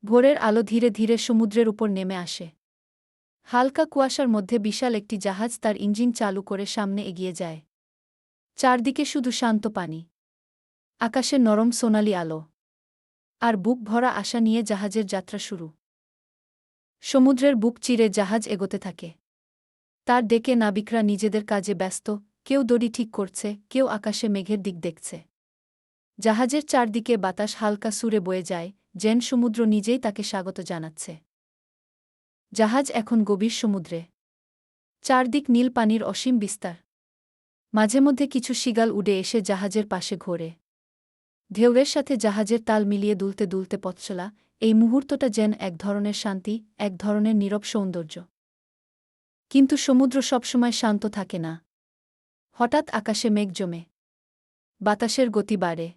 ভোরের আলো ধীরে ধীরে সমুদ্রের উপর নেমে আসে। হালকা কুয়াশার মধ্যে বিশাল একটি জাহাজ তার ইঞ্জিন চালু করে সামনে এগিয়ে যায়। চারদিকে শুধু শান্ত পানি, আকাশে নরম সোনালি আলো, আর বুক ভরা আশা নিয়ে জাহাজের যাত্রা শুরু। সমুদ্রের বুক চিরে জাহাজ এগোতে থাকে। তার ডেকে নাবিকরা নিজেদের কাজে ব্যস্ত, কেউ দড়ি ঠিক করছে, কেউ আকাশে মেঘের দিক দেখছে। জাহাজের চারদিকে বাতাস হালকা সুরে বয়ে যায়, যেন সমুদ্র নিজেই তাকে স্বাগত জানাচ্ছে। জাহাজ এখন গভীর সমুদ্রে। চারদিক নীল পানির অসীম বিস্তার। মাঝে মধ্যে কিছু শিগাল উড়ে এসে জাহাজের পাশে ঘোরে। ঢেউয়ের সাথে জাহাজের তাল মিলিয়ে দুলতে দুলতে পথ চলা, এই মুহূর্তটা যেন এক ধরনের শান্তি, এক ধরনের নীরব সৌন্দর্য। কিন্তু সমুদ্র সবসময় শান্ত থাকে না। হঠাৎ আকাশে মেঘ জমে। বাতাসের গতি বাড়ে।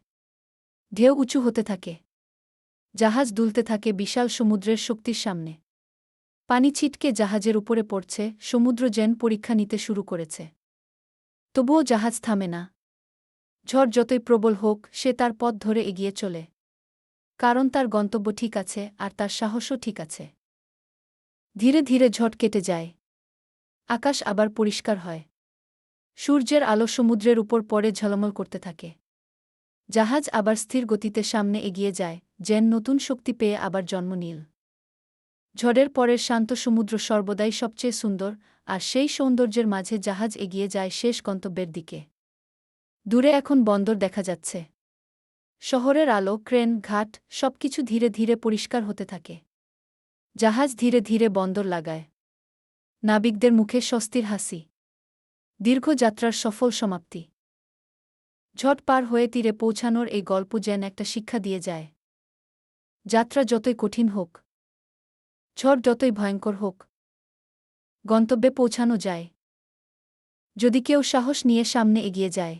ঢেউ উঁচু হতে থাকে। জাহাজ দুলতে থাকে বিশাল সমুদ্রের শক্তির সামনে। পানি ছিটকে জাহাজের উপরে পড়ছে, সমুদ্র যেন পরীক্ষা নিতে শুরু করেছে। তবুও জাহাজ থামে না। ঝড় যতই প্রবল হোক, সে তার পথ ধরে এগিয়ে চলে। কারণ তার গন্তব্য ঠিক আছে, আর তার সাহসও ঠিক আছে। ধীরে ধীরে ঝড় কেটে যায়। আকাশ আবার পরিষ্কার হয়। সূর্যের আলো সমুদ্রের উপর পড়ে ঝলমল করতে থাকে। জাহাজ আবার স্থির গতিতে সামনে এগিয়ে যায়, যেন নতুন শক্তি পেয়ে আবার জন্ম নিল। ঝড়ের পরের শান্ত সমুদ্র সর্বদাই সবচেয়ে সুন্দর, আর সেই সৌন্দর্যের মাঝে জাহাজ এগিয়ে যায় শেষ গন্তব্যের দিকে। দূরে এখন বন্দর দেখা যাচ্ছে। শহরের আলো, ক্রেন, ঘাট সবকিছু ধীরে ধীরে পরিষ্কার হতে থাকে। জাহাজ ধীরে ধীরে বন্দর লাগায়। নাবিকদের মুখে স্বস্তির হাসি। দীর্ঘ যাত্রার সফল সমাপ্তি। ঝড় পার হয়ে তীরে পৌঁছানোর এই গল্প যেন একটা শিক্ষা দিয়ে যায়। যাত্রা যতই কঠিন হোক, ঝড় যতই ভয়ঙ্কর হোক, গন্তব্যে পৌঁছানো যায়, যদি কেউ সাহস নিয়ে সামনে এগিয়ে যায়।